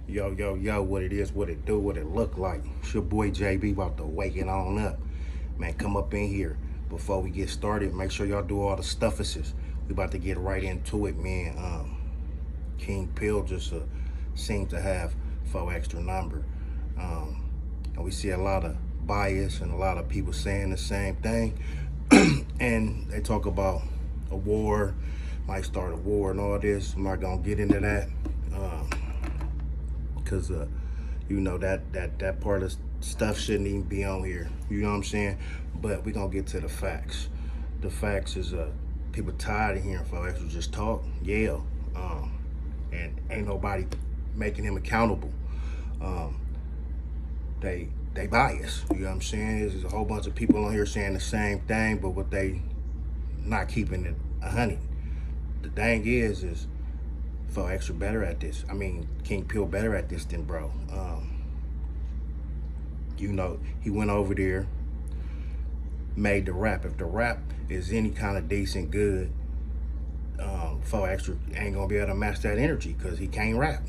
Yo, yo, yo, what it is, what it do, what it look like. It's your boy JB about to wake it on up. Man, come up in here. Before we get started, make sure y'all do all the stuffuses. We about to get right into it, man. King Pill just seemed to have 4 extra number. And we see a lot of bias and a lot of people saying the same thing. And they talk about a war, might start a war and all this. I'm not gonna get into that. Cause you know that part of stuff shouldn't even be on here. You know what I'm saying? But we gonna get to the facts. The facts is people tired of hearing 4 extra just talk, yell, and ain't nobody making him accountable. They bias. You know what I'm saying? There's a whole bunch of people on here saying the same thing, but what they not keeping it 100. The thing is 4 extra better at this. I mean, King Pill better at this than bro. You know, he went over there, made the rap. If the rap is any kind of decent, good, 4 extra ain't gonna be able to match that energy because he can't rap.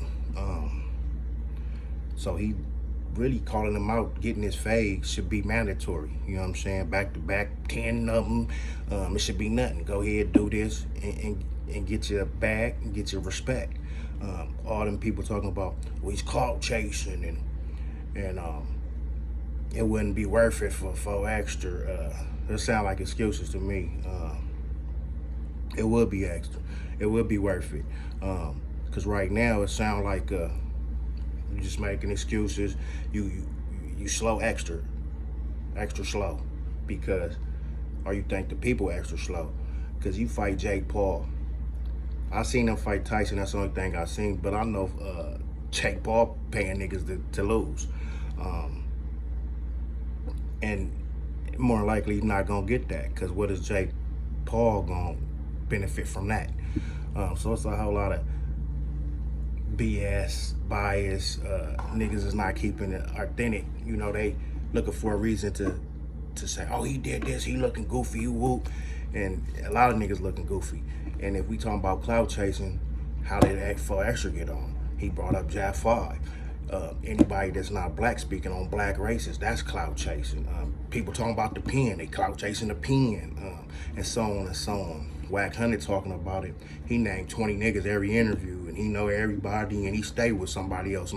So he really calling him out, getting his fade should be mandatory. You know what I'm saying? Back to back, 10 of them. It should be nothing. Go ahead, do this and get your bag and get your respect. All them people talking about, well, he's clout chasing and it wouldn't be worth it for 4 extra. It sound like excuses to me. It would be extra. It would be worth it. Cause right now it sound like you just making excuses. You slow extra slow because, or you think the people extra slow because you fight Jake Paul. I seen him fight Tyson. That's the only thing I seen. But I know Jake Paul paying niggas to lose, and more likely he's not gonna get that. Cause what is Jake Paul gonna benefit from that? So it's a whole lot of BS, bias. Niggas is not keeping it authentic. You know, they looking for a reason to say, oh, he did this, he looking goofy, you whoop. And a lot of niggas looking goofy. And if we talking about clout chasing, how did 4 extra get on? He brought up Jab 5. Anybody that's not black speaking on black races, that's clout chasing. People talking about the pen, they clout chasing the pen, and so on and so on. Wack Hunter talking about it. He named 20 niggas every interview, and he know everybody, and he stay with somebody else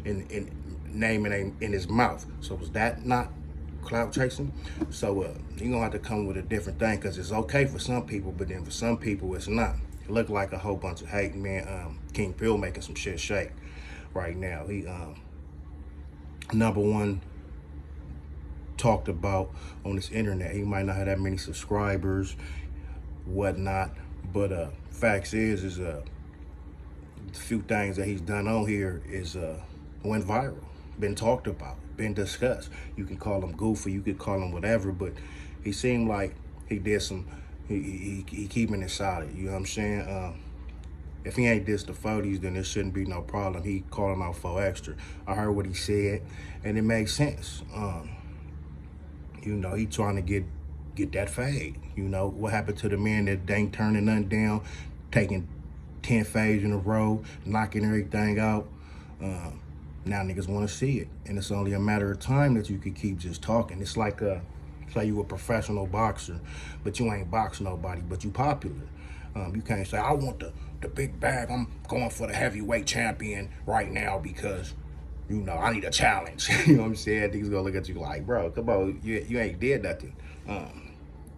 and naming in his mouth. So was that not clout chasing? So you're gonna have to come with a different thing, because it's okay for some people, but then for some people it's not. It look like a whole bunch of hate, man. King Pill making some shit shake right now. He number one talked about on this internet. He might not have that many subscribers, whatnot, but facts is the few things that he's done on here is went viral, been talked about, been discussed. You can call him goofy, you could call him whatever, but he seemed like he did some, he keeping it solid. You know what I'm saying? If he ain't dissed the 40s, then there shouldn't be no problem. He calling out 4 extra. I heard what he said, and it makes sense. You know, he trying to get that fade. You know, what happened to the man that ain't turning nothing down, taking 10 fades in a row, knocking everything out? Now niggas want to see it, and it's only a matter of time that you could keep just talking. It's like say you a professional boxer, but you ain't boxing nobody, but you popular. You can't say, I want the big bag, I'm going for the heavyweight champion right now because, you know, I need a challenge. You know what I'm saying? Niggas gonna look at you like, bro, come on, you ain't did nothing.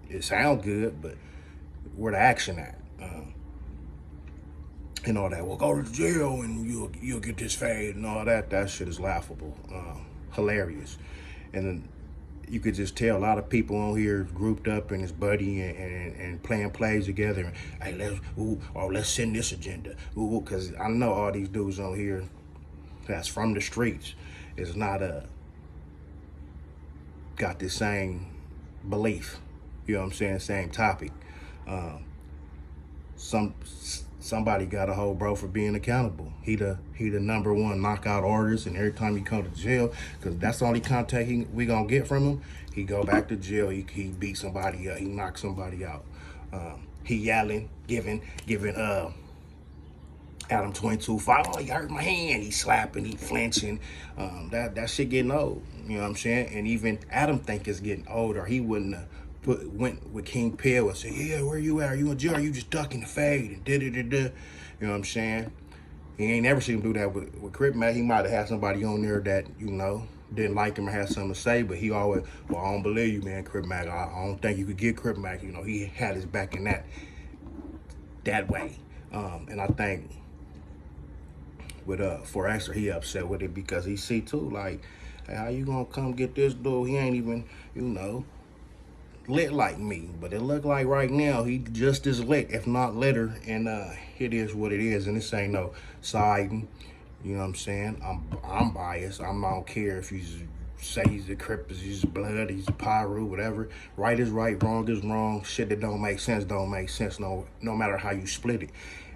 It sounds good, but where the action at? And all that. Well, go to jail and you'll get this fade and all that. That shit is laughable, hilarious. And then you could just tell a lot of people on here grouped up and his buddy and playing plays together. And, hey, let's send this agenda. Because I know all these dudes on here that's from the streets is not got the same belief. You know what I'm saying? Same topic. Somebody got a hold bro for being accountable. He the number one knockout artist, and every time he come to jail, because that's the only contact we gonna get from him, he go back to jail, he beat somebody up, he knock somebody out. He yelling, giving Adam 22-5, oh, you hurt my hand. He slapping, he flinching. That shit getting old. You know what I'm saying? And even Adam think it's getting older. He wouldn't have went with King Pill and said, yeah, where you at? Are you in jail? Are you just ducking the fade and da-da-da-da? You know what I'm saying? He ain't never seen him do that with Crip Mac. He might have had somebody on there that, you know, didn't like him or had something to say, but he always, well, I don't believe you, man, Crip Mac. I don't think you could get Crip Mac. You know, he had his back in that way. And I think with for Extra, he upset with it because he see too, like, hey, how you gonna come get this dude? He ain't even, you know, lit like me. But it look like right now he just as lit, if not litter, and it is what it is. And this ain't no siding. You know what I'm saying? I'm biased. I don't care if you say he's a Crip, he's blood, he's a Pyru, whatever. Right is right, wrong is wrong. Shit that don't make sense don't make sense. No matter how you split it.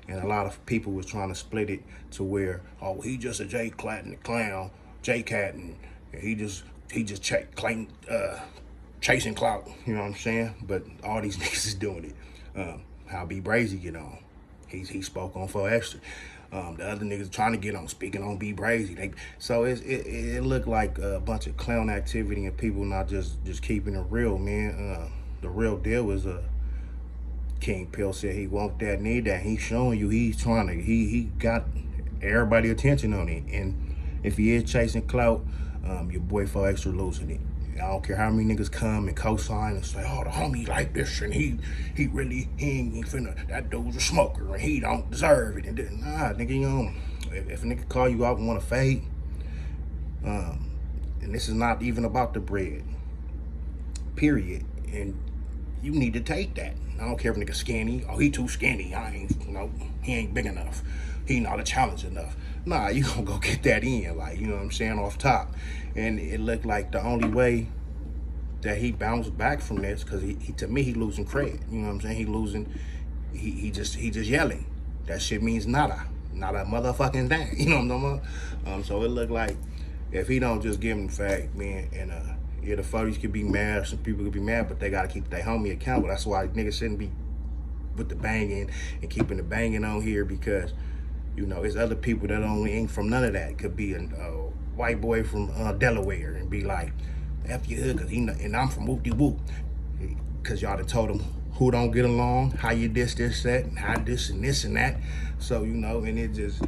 And a lot of people was trying to split it to where, oh, he just a J Clatton clown, J Cat, and he just chasing clout. You know what I'm saying? But all these niggas is doing it. How B Brazy get on? He spoke on for Extra. The other niggas trying to get on, speaking on B Brazy. So it looked like a bunch of clown activity and people not just keeping it real, man. The real deal is King Pill said he want that, need that. He's showing you he's trying to, he got everybody attention on it. And if he is chasing clout, your boy for Extra losing it. I don't care how many niggas come and co-sign and say, oh, the homie like this, and he ain't finna, that dude's a smoker, and he don't deserve it. And nah, nigga, you know, if a nigga call you out and want to fade, and this is not even about the bread, period, and you need to take that. I don't care if nigga skinny, oh, he too skinny, he ain't big enough, he not a challenge enough. Nah, you gonna go get that in, like, you know what I'm saying, off top. And it looked like the only way that he bounced back from this, because he to me, he losing credit. You know what I'm saying? He losing, he just yelling. That shit means nada. Not a motherfucking thing. You know what I'm talking about? So it looked like if he don't just give him the fact, man, and yeah, the 40s could be mad, some people could be mad, but they gotta keep their homie accountable. That's why niggas shouldn't be with the banging and keeping the banging on here, because, you know, there's other people that ain't from none of that. It could be a white boy from Delaware and be like, F your hood, and I'm from whoop-de-whoop. Because y'all done told him who don't get along, how you this, that, and how this and this and that. So, you know, and it just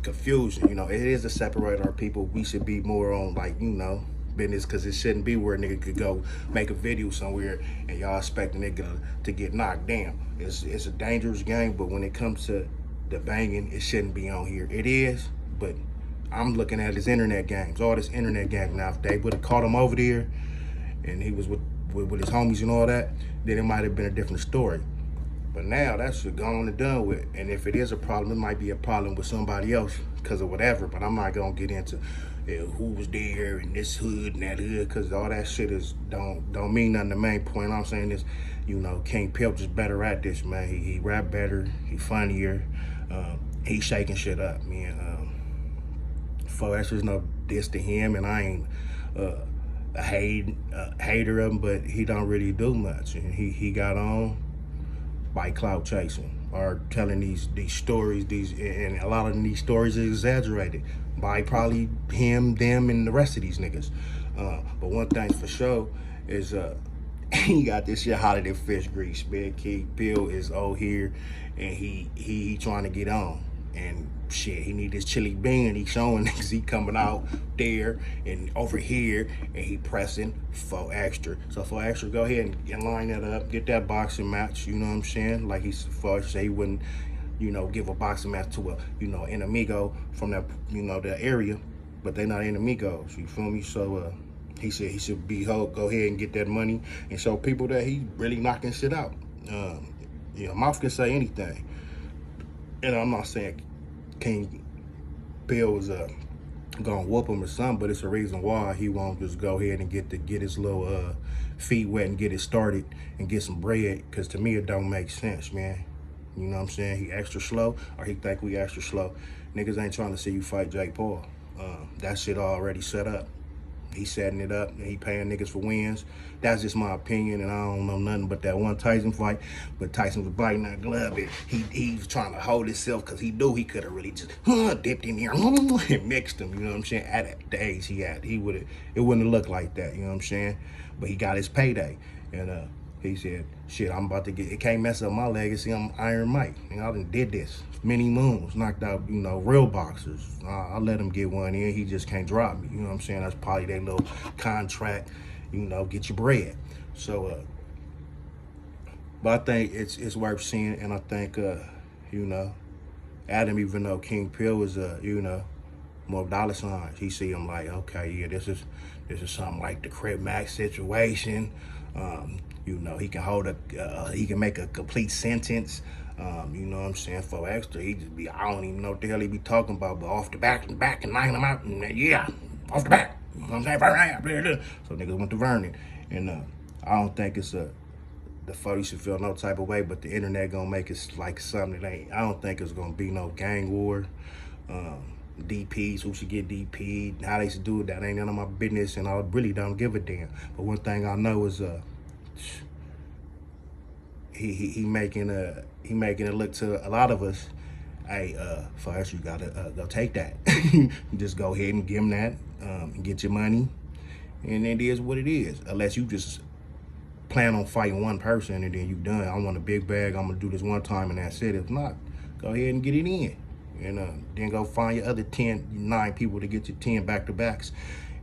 confusion. You know, it is to separate our people. We should be more on, like, you know, business, because it shouldn't be where a nigga could go make a video somewhere and y'all expect a nigga to get knocked down. It's a dangerous game, but when it comes to the banging, it shouldn't be on here. It is, but I'm looking at his internet games, all this internet games. Now, if they would have caught him over there and he was with his homies and all that, then it might have been a different story. But now that's gone and done with. And if it is a problem, it might be a problem with somebody else because of whatever. But I'm not gonna get into who was there and this hood and that hood, because all that shit is don't mean nothing. The main point I'm saying is, you know, King Pimp is better at this, man. He rap better, he funnier, he shaking shit up, man. For Extra's no diss to him, and I ain't a hater of him, but he don't really do much. And he got on by clout chasing or telling these stories, and a lot of these stories are exaggerated by probably him, them, and the rest of these niggas. But one thing for sure is he got this shit hotter than fish grease. Big King Bill is old here, and he trying to get on. And shit, he need this chili bean. He showing niggas he coming out there and over here, and he pressing for Extra. So for Extra, go ahead and line that up, get that boxing match. You know what I'm saying? Like for say he wouldn't, you know, give a boxing match to a, you know, an amigo from that, you know, the area, but they not amigos. You feel me? So he said he should go ahead and get that money and show people that he really knocking shit out. You know, mouth can say anything. And I'm not saying King Bill was gonna whoop him or something, but it's a reason why he won't just go ahead and get his little feet wet and get it started and get some bread. Because to me, it don't make sense, man. You know what I'm saying? He extra slow, or he think we extra slow. Niggas ain't trying to see you fight Jake Paul. That shit already set up. He's setting it up and he paying niggas for wins. That's just my opinion, and I don't know nothing but that one Tyson fight. But Tyson was biting that glove, and he was trying to hold himself because he knew he could have really just dipped in here and mixed him. You know what I'm saying? At the age he had, it wouldn't have looked like that. You know what I'm saying? But he got his payday, and he said, "Shit, I'm about to get. It can't mess up my legacy. I'm Iron Mike. You know, I done did this many moons, knocked out, you know, real boxers. I let him get one in. He just can't drop me. You know what I'm saying? That's probably their little contract. You know, get your bread. So, but I think it's worth seeing, and I think, you know, Adam, even though King Pill was, you know, more dollar signs, he see him like, okay, yeah, this is something like the Crip Max situation. You know, he can hold he can make a complete sentence. You know what I'm saying? For extra, he just be, I don't even know what the hell he be talking about, but off the back and knocking him out, and yeah, off the back. You know what I'm saying? So niggas went to Vernon, and I don't think it's the folks should feel no type of way, but the internet gonna make it like something that ain't. I don't think it's gonna be no gang war. DPs, who should get DP'd, how they should do it, that ain't none of my business, and I really don't give a damn. But one thing I know is he making it look to a lot of us, hey, first you gotta go take that. Just go ahead and give him that, and get your money, and it is what it is. Unless you just plan on fighting one person and then you done. I want a big bag, I'm gonna do this one time and that's it. If not, go ahead and get it in. And then go find your other 9 people to get your 10 back-to-backs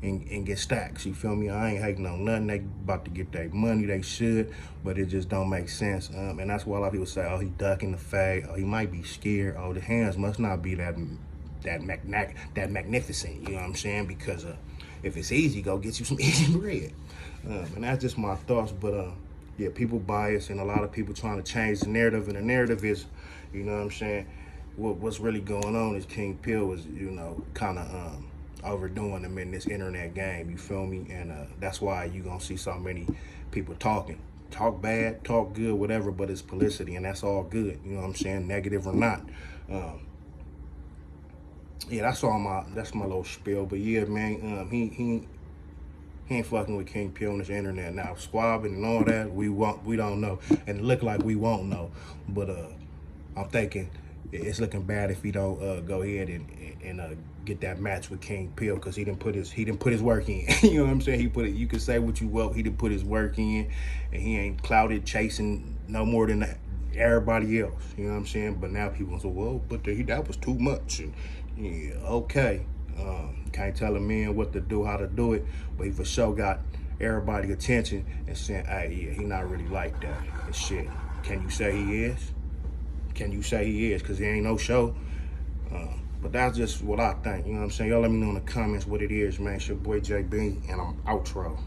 and get stacks. You feel me? I ain't hating on nothing. They about to get their money, they should, but it just don't make sense. And that's why a lot of people say, oh, he ducking the fade. Oh, he might be scared. Oh, the hands must not be that magnificent. You know what I'm saying? Because if it's easy, go get you some easy bread. And that's just my thoughts. But yeah, people bias, and a lot of people trying to change the narrative, and the narrative is, you know what I'm saying, what's really going on is King Pill was, you know, kind of overdoing him in this internet game, you feel me? And that's why you gonna see so many people talking. Talk bad, talk good, whatever, but it's publicity, and that's all good, you know what I'm saying, negative or not. Yeah, that's my little spiel. But yeah, man, he ain't fucking with King Pill on this internet. Now, squabbing and all that, we don't know. And it look like we won't know. But I'm thinking it's looking bad if he don't go ahead and get that match with King Pill, because he didn't put his work in. You know what I'm saying? You can say what you will, he didn't put his work in, and he ain't clouded chasing no more than everybody else. You know what I'm saying? But now people say, well, but that was too much. And yeah, okay. Can't tell a man what to do, how to do it, but he for sure got everybody attention and saying, hey, yeah, he not really like that and shit. Can you say he is? Can you say he is? Because there ain't no show. But that's just what I think. You know what I'm saying? Y'all let me know in the comments what it is, man. It's your boy JB, and I'm outro.